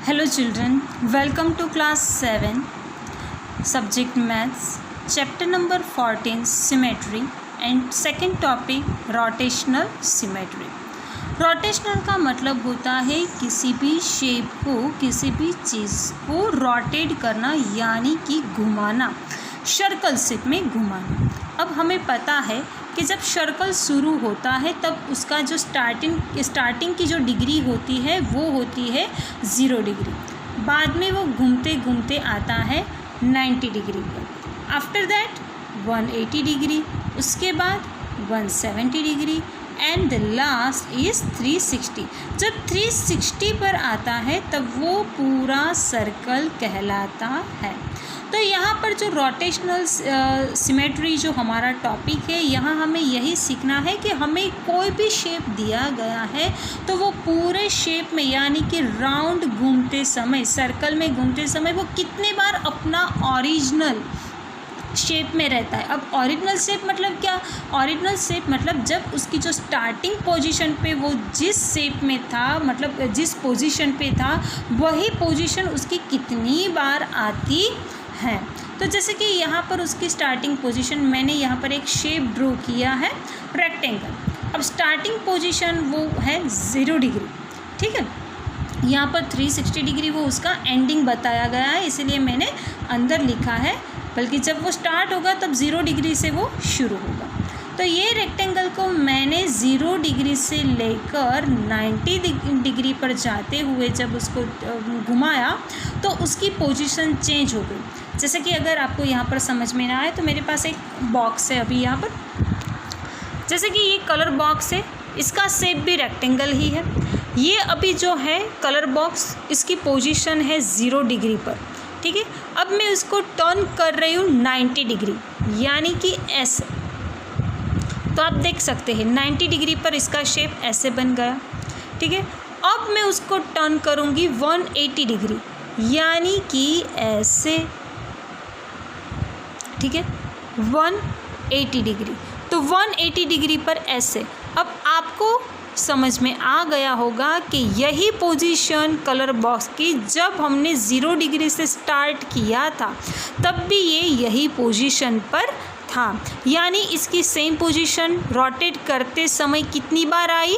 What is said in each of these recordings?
Hello children, welcome to class 7, subject maths, chapter number 14 symmetry and second topic rotational symmetry. Rotational का मतलब होता है किसी भी शेप को, किसी भी चीज़ को रोटेट करना यानी कि घुमाना, सर्कल शेप में घुमाना। अब हमें पता है कि जब सर्कल शुरू होता है तब उसका जो स्टार्टिंग की जो डिग्री होती है वो होती है 0 डिग्री, बाद में वो घूमते घूमते आता है 90 डिग्री पर, आफ्टर दैट 180 डिग्री, उसके बाद 170 degree and the last is 360। जब 360 पर आता है तब वो पूरा सर्कल कहलाता है। तो यहाँ पर जो रोटेशनल सिमेट्री जो हमारा टॉपिक है, यहाँ हमें यही सीखना है कि हमें कोई भी शेप दिया गया है तो वो पूरे शेप में यानी कि राउंड घूमते समय, सर्कल में घूमते समय वो कितने बार अपना ओरिजिनल शेप में रहता है। अब ओरिजिनल शेप मतलब क्या? ओरिजिनल शेप मतलब जब उसकी जो स्टार्टिंग पोजीशन पे वो जिस शेप में था, मतलब जिस पोजीशन पे था, वही पोजीशन उसकी कितनी बार आती है। तो जैसे कि यहाँ पर उसकी स्टार्टिंग पोजीशन, मैंने यहाँ पर एक शेप ड्रॉ किया है रेक्टेंगल। अब स्टार्टिंग पोजीशन वो है 0 डिग्री, ठीक है। यहाँ पर 360 डिग्री वो उसका एंडिंग बताया गया है, इसीलिए मैंने अंदर लिखा है, बल्कि जब वो स्टार्ट होगा तब 0 डिग्री से वो शुरू होगा। तो ये रेक्टेंगल को मैंने 0 डिग्री से लेकर 90 डिग्री पर जाते हुए जब उसको घुमाया तो उसकी पोजीशन चेंज हो गई। जैसे कि अगर आपको यहाँ पर समझ में ना आए तो मेरे पास एक बॉक्स है अभी यहाँ पर, जैसे कि ये कलर बॉक्स है, इसका शेप भी रेक्टेंगल ही है। ये अभी जो है कलर बॉक्स, इसकी पोजीशन है 0 डिग्री पर, ठीक है। अब मैं उसको टर्न कर रही हूँ 90 डिग्री यानी कि ऐसे। तो आप देख सकते हैं 90 डिग्री पर इसका शेप ऐसे बन गया, ठीक है। अब मैं उसको टर्न करूँगी 180 डिग्री यानी कि ऐसे, ठीक है, 180 डिग्री। तो 180 डिग्री पर ऐसे। अब आपको समझ में आ गया होगा कि यही पोजीशन कलर बॉक्स की जब हमने 0 डिग्री से स्टार्ट किया था तब भी ये यही पोजीशन पर था, यानी इसकी सेम पोजीशन रोटेट करते समय कितनी बार आई?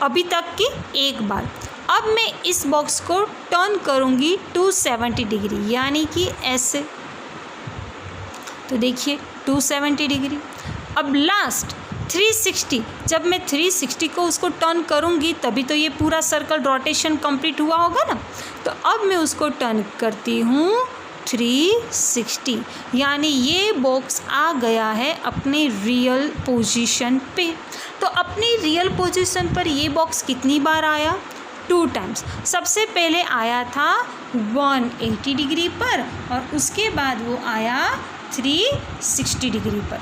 अभी तक की एक बार। अब मैं इस बॉक्स को टर्न करूँगी 270 डिग्री यानी कि ऐसे। तो देखिए 270 डिग्री। अब लास्ट 360, जब मैं 360 को उसको टर्न करूँगी तभी तो ये पूरा सर्कल रोटेशन कंप्लीट हुआ होगा ना। तो अब मैं उसको टर्न करती हूँ 360 यानी ये बॉक्स आ गया है अपने रियल पोजीशन पे। तो अपनी रियल पोजीशन पर ये बॉक्स कितनी बार आया? 2 टाइम्स। सबसे पहले आया था 180 डिग्री पर और उसके बाद वो आया 360 डिग्री पर,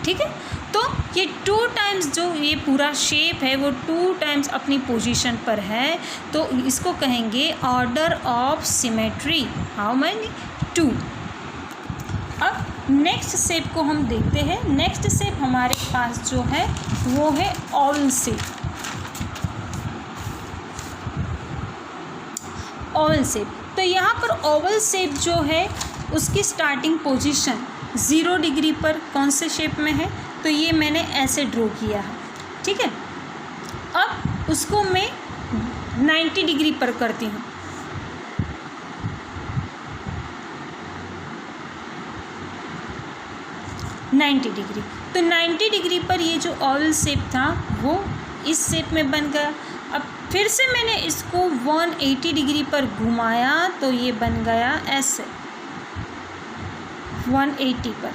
ठीक है। तो ये 2 टाइम्स जो ये पूरा शेप है वो 2 टाइम्स अपनी पोजीशन पर है, तो इसको कहेंगे order of symmetry. How many? 2। अब नेक्स्ट शेप को हम देखते हैं। नेक्स्ट शेप हमारे पास जो है वो है ओवल शेप। ओवल शेप, तो यहाँ पर ओवल शेप जो है उसकी स्टार्टिंग पोजीशन 0 डिग्री पर कौन से शेप में है? तो ये मैंने ऐसे ड्रॉ किया है, ठीक है। अब उसको मैं 90 डिग्री पर करती हूँ। तो 90 डिग्री पर ये जो ओवल शेप था वो इस शेप में बन गया। अब फिर से मैंने इसको 180 डिग्री पर घुमाया तो ये बन गया ऐसे 180 पर।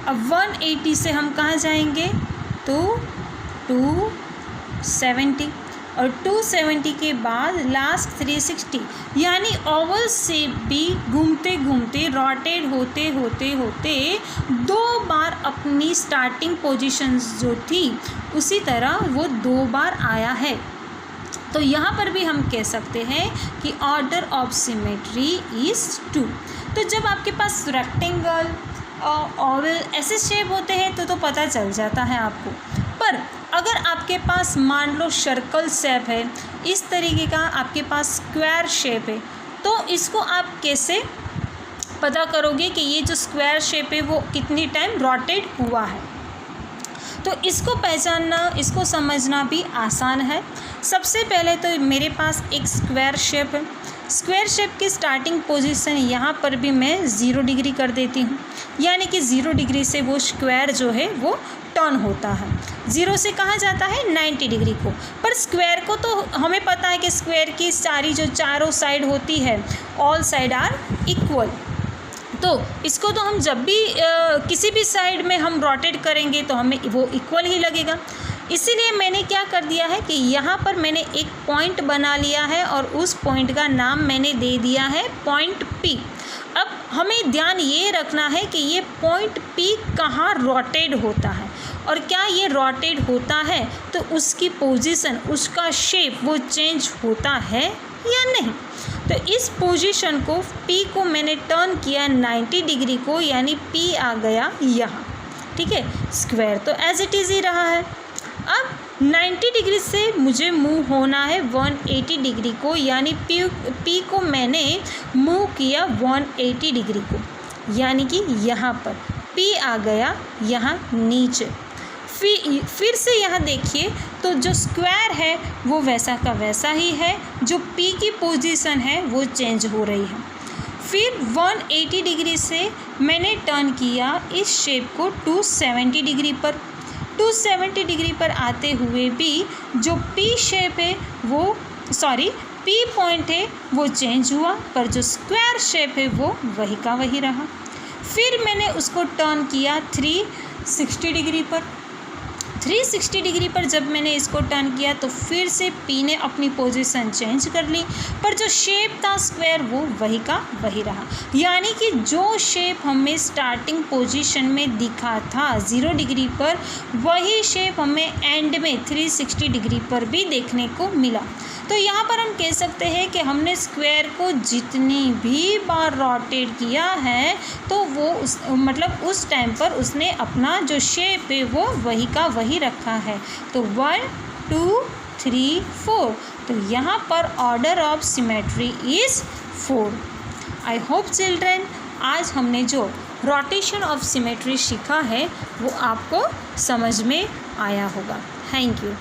अब 180 से हम कहाँ जाएंगे? तो 270 और 270 के बाद लास्ट 360 यानी ओवल शेप भी घूमते घूमते रोटेट होते होते होते 2 बार अपनी स्टार्टिंग पोजीशन जो थी उसी तरह वो 2 बार आया है। तो यहाँ पर भी हम कह सकते हैं कि ऑर्डर ऑफ सिमेट्री इज़ 2। तो जब आपके पास रेक्टेंगल और ओवल ऐसे शेप होते हैं तो पता चल जाता है आपको। पर अगर आपके पास मान लो सर्कल शेप है, इस तरीके का आपके पास स्क्वायर शेप है, तो इसको आप कैसे पता करोगे कि ये जो स्क्वायर शेप है वो कितनी टाइम रोटेट हुआ है? तो इसको पहचानना, इसको समझना भी आसान है। सबसे पहले तो मेरे पास एक स्क्वायर शेप है। स्क्वायर शेप की स्टार्टिंग पोजीशन यहाँ पर भी मैं 0 डिग्री कर देती हूँ, यानी कि 0 डिग्री से वो स्क्वायर जो है वो टर्न होता है। 0 से कहाँ जाता है? 90 डिग्री को। पर स्क्वायर को तो हमें पता है कि स्क्वायर की सारी जो चारों साइड होती है, ऑल साइड आर इक्वल। तो इसको तो हम जब भी किसी भी साइड में हम रोटेट करेंगे तो हमें वो इक्वल ही लगेगा। इसीलिए मैंने क्या कर दिया है कि यहाँ पर मैंने एक पॉइंट बना लिया है और उस पॉइंट का नाम मैंने दे दिया है पॉइंट P। अब हमें ध्यान ये रखना है कि ये पॉइंट P कहाँ रोटेट होता है, और क्या ये रोटेट होता है तो उसकी पोजीशन, उसका शेप वो चेंज होता है या नहीं। तो इस पोजीशन को P को मैंने टर्न किया 90 डिग्री को, यानी P आ गया यहाँ। ठीक है, स्क्वायर तो एज इट इज़ ही रहा है। अब 90 डिग्री से मुझे मूव होना है 180 डिग्री को, यानी P को मैंने मूव किया 180 डिग्री को, यानी कि यहाँ पर P आ गया यहाँ नीचे। फिर से यहाँ देखिए तो जो स्क्वायर है वो वैसा का वैसा ही है, जो P की पोजीशन है वो चेंज हो रही है। फिर 180 डिग्री से मैंने टर्न किया इस शेप को 270 डिग्री पर। 270 डिग्री पर आते हुए भी जो P शेप है वो P पॉइंट है वो चेंज हुआ, पर जो स्क्वायर शेप है वो वही का वही रहा। फिर मैंने उसको टर्न किया 360 डिग्री पर। 360 डिग्री पर जब मैंने इसको टर्न किया तो फिर से P ने अपनी पोजीशन चेंज कर ली, पर जो शेप था स्क्वायर वो वही का वही रहा। यानी कि जो शेप हमें स्टार्टिंग पोजीशन में दिखा था 0 डिग्री पर, वही शेप हमें एंड में 360 डिग्री पर भी देखने को मिला। तो यहाँ पर हम कह सकते हैं कि हमने स्क्वायर को जितनी भी बार रोटेट किया है तो वो उस टाइम पर उसने अपना जो शेप है वो वही का वही रखा है। तो 1 2 3 4, तो यहाँ पर order of symmetry is 4। I hope children आज हमने जो रोटेशन ऑफ सिमेट्री सीखा है वो आपको समझ में आया होगा। Thank you.